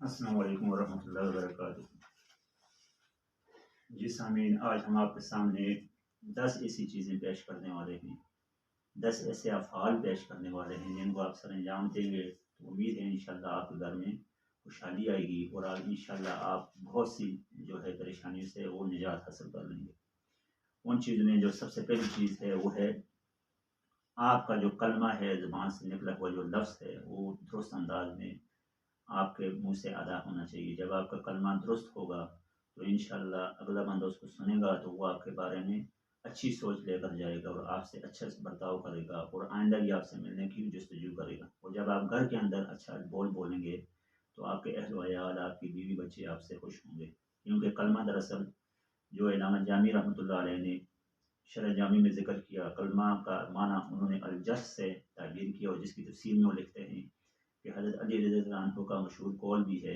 السلام علیکم ورحمۃ اللہ وبرکاتہ۔ جی سامعین، آج ہم آپ کے سامنے 10 ایسی چیزیں پیش کرنے والے ہیں، 10 ایسے افعال پیش کرنے والے ہیں جن کو آپ سر انجام دیں گے تو امید ہے انشاءاللہ آپ کے گھر میں خوشحالی آئے گی اور آج انشاءاللہ آپ بہت سی جو ہے پریشانیوں سے وہ نجات حاصل کر لیں گے۔ ان چیزوں میں جو سب سے پہلی چیز ہے وہ ہے آپ کا جو کلمہ ہے، زبان سے نکلا ہوا جو لفظ ہے وہ درست انداز میں آپ کے منہ سے ادا ہونا چاہیے۔ جب آپ کا کلمہ درست ہوگا تو انشاءاللہ اگلا بندہ اس کو سنے گا تو وہ آپ کے بارے میں اچھی سوچ لے کر جائے گا اور آپ سے اچھا برتاؤ کرے گا اور آئندہ بھی آپ سے ملنے کی جستجو کرے گا۔ اور جب آپ گھر کے اندر اچھا بولیں گے تو آپ کے اہل و عیال، آپ کی بیوی بچے آپ سے خوش ہوں گے، کیونکہ کلمہ دراصل جو علامہ جامی رحمۃ اللہ علیہ نے شرح جامی میں ذکر کیا، کلمہ کا معنی انہوں نے الجس سے تعبیر کیا، اور جس کی تفسیر میں وہ لکھتے ہیں کہ حضرت علی رضی اللہ عنہ کا مشہور قول بھی ہے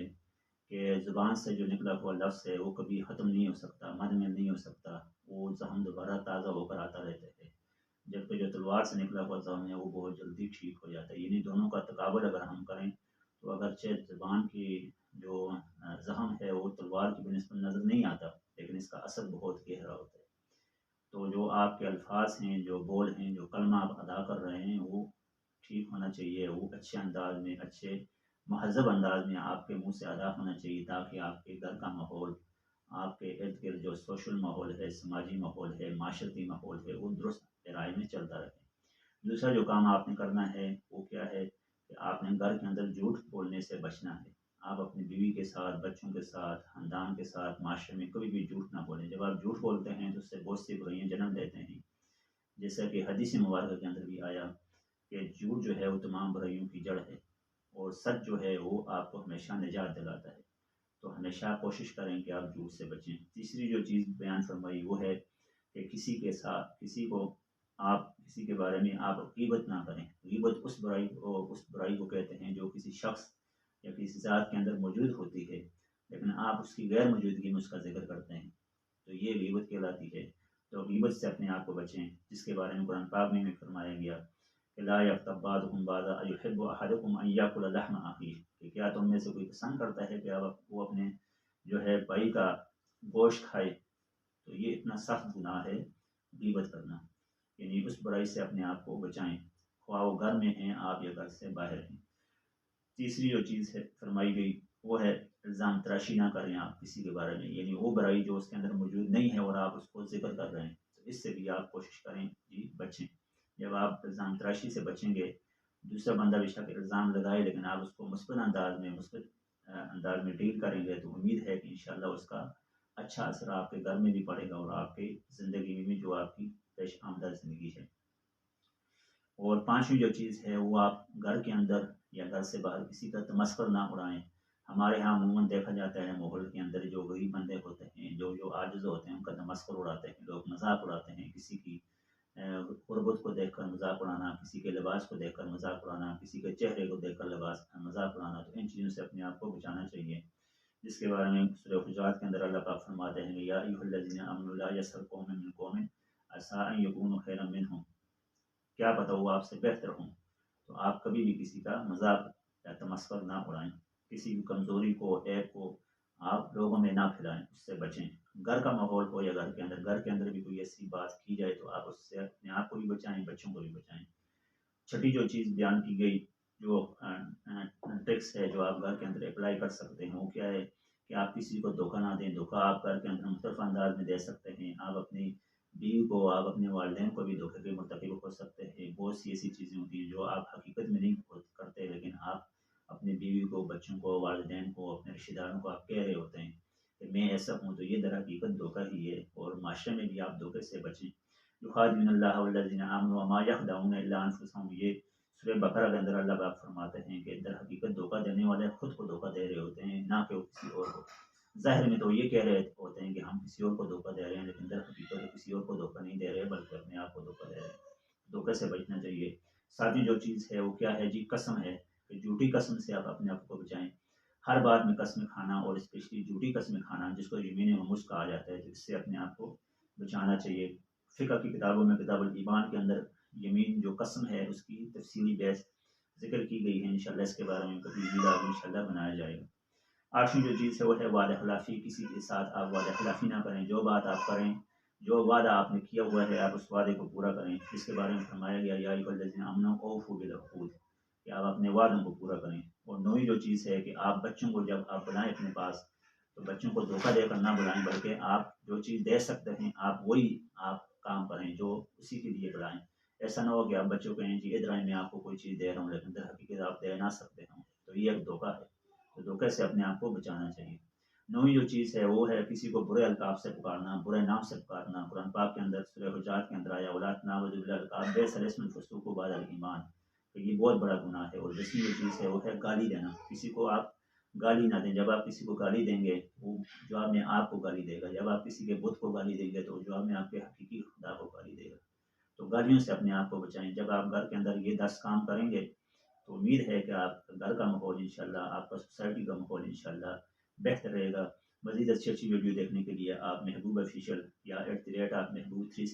کہ زبان سے جو نکلا ہوا لفظ ہے وہ کبھی ختم نہیں ہو سکتا، مد میں نہیں ہو سکتا، وہ زخم دوبارہ تازہ ہو کر آتا رہتا ہے، جبکہ جو تلوار سے نکلا ہوا زخم ہے وہ بہت جلدی ٹھیک ہو جاتا ہے۔ یعنی دونوں کا تقابل اگر ہم کریں تو اگرچہ زبان کی جو زخم ہے وہ تلوار کی بنسبت نظر نہیں آتا، لیکن اس کا اثر بہت گہرا ہوتا ہے۔ تو جو آپ کے الفاظ ہیں، جو بول ہیں، جو کلمہ آپ ادا کر رہے ہیں وہ ٹھیک ہونا چاہیے، وہ اچھے انداز میں، اچھے مہذب انداز میں آپ کے منہ سے ادا ہونا چاہیے، تاکہ آپ کے گھر کا ماحول، آپ کے ارد گرد جو سوشل ماحول ہے، سماجی ماحول ہے، معاشرتی ماحول ہے، وہ درست رائے میں چلتا رہے۔ دوسرا جو کام آپ نے کرنا ہے وہ کیا ہے کہ آپ نے گھر کے اندر جھوٹ بولنے سے بچنا ہے۔ آپ اپنی بیوی کے ساتھ، بچوں کے ساتھ، خاندان کے ساتھ، معاشرے میں کبھی بھی جھوٹ نہ بولیں۔ جب آپ جھوٹ بولتے ہیں تو اس سے بہت سی برائیاں جنم لیتے ہیں، جیسا کہ حدیث مبارکہ کے اندر بھی آیا کہ جھوٹ جو ہے وہ تمام برائیوں کی جڑ ہے اور سچ جو ہے وہ آپ کو ہمیشہ نجات دلاتا ہے۔ تو ہمیشہ کوشش کریں کہ آپ جھوٹ سے بچیں۔ تیسری جو چیز بیان فرمائی وہ ہے کہ کسی کے ساتھ کسی کے بارے میں آپ غیبت نہ کریں۔ غیبت اس برائی کو کہتے ہیں جو کسی شخص یا کسی ذات کے اندر موجود ہوتی ہے لیکن آپ اس کی غیر موجودگی میں اس کا ذکر کرتے ہیں، تو یہ غیبت کہلاتی ہے۔ تو غیبت سے اپنے آپ کو بچیں، جس کے بارے میں قرآن پاک میں فرمایا گیا کہ لا یغتب بعضکم بعضا ایحب احدکم ان یاکل لحم اخیہ، کہ کیا تم میں سے کوئی پسند کرتا ہے کہ وہ اپنے جو ہے بھائی کا گوشت کھائے؟ تو یہ اتنا سخت گناہ ہے غیبت کرنا، یعنی اس برائی سے اپنے آپ کو بچائیں، خواہ وہ گھر میں ہیں آپ یا گھر سے باہر ہیں۔ تیسری جو چیز ہے فرمائی گئی وہ ہے الزام تراشی نہ کریں آپ کسی کے بارے میں، یعنی وہ برائی جو اس کے اندر موجود نہیں ہے اور آپ اس کو ذکر کر رہے ہیں، تو اس سے بھی آپ کوشش کریں جی بچیں۔ جب آپ الزام تراشی سے بچیں گے، دوسرا بندہ بے شک الزام لگائے لیکن آپ اس کو مثبت انداز میں ڈیل کریں گے تو امید ہے کہ انشاءاللہ اس کا اچھا اثر آپ کے گھر میں بھی پڑے گا اور آپ کی زندگی میں جو آپ کی پیش آمدہ زندگی ہے۔ اور پانچویں جو چیز ہے وہ آپ گھر کے اندر یا گھر سے باہر کسی کا تمسخر نہ اڑائیں۔ ہمارے ہاں عموماً دیکھا جاتا ہے ماحول کے اندر جو غریب بندے ہوتے ہیں، جو عاجز ہوتے ہیں، ان کا تمسخر اڑاتے ہیں لوگ، مذاق اڑاتے ہیں، کسی کی قربت کو دیکھ کر مذاق اڑانا، کسی کے لباس کو دیکھ کر مذاق اڑانا، کسی کے چہرے کو دیکھ کر مذاق اڑانا، تو ان چیزوں سے اپنے آپ کو بچانا چاہیے، جس کے بارے میں سورہ حجرات کے اندر اللہ پاک فرماتے ہیں یا ایھا الذین آمنوا لا یسخر قوم من قوم عسیٰ ان یکونوا خیرا منھم، کیا پتہ وہ آپ سے بہتر ہوں۔ تو آپ کبھی بھی کسی کا مذاق یا تمسخر نہ اڑائیں، کسی کی کمزوری کو، عیب کو آپ لوگوں میں نہ پھیلائیں، اس سے بچیں۔ گھر کا ماحول ہو یا گھر کے اندر بھی کوئی ایسی بات کی جائے تو آپ اس سے اپنے آپ کو بھی بچائیں، بچوں کو بھی بچائیں۔ چھٹی جو چیز بیان کی گئی، جو ٹرکس ہے جو آپ گھر کے اندر اپلائی کر سکتے ہیں، وہ کیا ہے کہ آپ کسی کو دھوکہ نہ دیں۔ دھوکہ آپ گھر کے اندر مختلف انداز میں دے سکتے ہیں، آپ اپنی بیوی کو، آپ اپنے والدین کو بھی دھوکے کے مرتکب ہو سکتے ہیں۔ بہت سی ایسی چیزیں ہوتی ہیں جو آپ حقیقت میں نہیں کرتے لیکن آپ اپنی بیوی کو، بچوں کو، والدین کو، اپنے رشتہ داروں کو آپ کہہ رہے ہوتے ہیں کہ میں ایسا ہوں، تو یہ در حقیقت دھوکہ ہی ہے، اور معاشرے میں بھی آپ دھوکے سے بچیں۔ یخادعون اللہ والذین آمنوا وما یخدعون الا انفسهم، یہ سورہ بقرہ کے اندر اللہ پاک فرماتے ہیں کہ در حقیقت دھوکہ دینے والے خود کو دھوکہ دے رہے ہوتے ہیں، نہ کہ وہ کسی اور کو۔ ظاہر میں تو یہ کہہ رہے ہوتے ہیں کہ ہم کسی اور کو دھوکہ دے رہے ہیں، لیکن در حقیقت کسی اور کو دھوکہ نہیں دے رہے بلکہ اپنے آپ کو دھوکہ دے رہے ہیں۔ دھوکے سے بچنا چاہیے۔ ساتویں جو چیز ہے وہ کیا ہے جی، قسم ہے، کہ جھوٹی قسم سے آپ اپنے آپ کو بچائیں۔ ہر بات میں قسم کھانا اور اسپیشلی جھوٹی قسم کھانا جس کو یمین غموس کہا جاتا ہے، تو اس سے اپنے آپ کو بچانا چاہیے۔ فقہ کی کتابوں میں کتاب الایمان کے اندر یمین جو قسم ہے اس کی تفصیلی بحث ذکر کی گئی ہے، انشاءاللہ اس کے بارے میں کبھی ویڈیو انشاءاللہ بنایا جائے گا۔ 8ویں جو چیز ہے وہ ہے وعدہ خلافی. کسی کے ساتھ آپ وعدہ خلافی نہ کریں. جو بات آپ کریں، جو وعدہ آپ نے کیا ہوا ہے، آپ اس وعدے کو پورا کریں. اس کے بارے میں فرمایا گیا یا ایھا الذین آمنوا اوفوا بالعقود، کہ آپ اپنے وعدوں کو پورا کریں. اور 9ویں جو چیز ہے کہ آپ بچوں کو جب آپ بلائیں اپنے پاس تو بچوں کو دھوکہ دے کر نہ بلائیں، بلکہ آپ جو چیز دے سکتے ہیں آپ وہی آپ کام کریں جو اسی کے لیے بلائیں. ایسا نہ ہو کہ آپ بچوں کو کہیں جی ادھر آئیں میں آپ کو کوئی چیز دے رہا ہوں لیکن در حقیقت آپ دے نہ سکتے ہوں، تو یہ ایک دھوکہ ہے. تو دھوکے سے اپنے آپ کو بچانا چاہیے. 9ویں جو چیز ہے وہ ہے کسی کو برے القاب سے پکارنا، برے نام سے پکارنا. قرآن پاک کے اندر سورہ حجرات کے اندر آیا ولا تنابزوا بالالقاب بئس الاسم الفسوق بعد الایمان، تو یہ بہت بڑا گناہ ہے. اور 10ویں جو چیز ہے وہ ہے گالی دینا. کسی کو آپ گالی نہ دیں. جب آپ کسی کو گالی دیں گے وہ جواب میں آپ کو گالی دے گا. جب آپ کسی کے بت کو گالی دیں گے تو جواب میں آپ کے حقیقی خدا کو گالی دے گا. تو گالیوں سے اپنے آپ کو بچائیں. جب آپ گھر کے اندر یہ 10 کام کریں گے تو امید ہے کہ آپ گھر کا ماحول انشاءاللہ، آپ کا سوسائٹی کا ماحول انشاءاللہ بہتر رہے گا. مزید اچھی ویڈیو دیکھنے کے لیے آپ محبوب آفیشیل یا @محبوب 3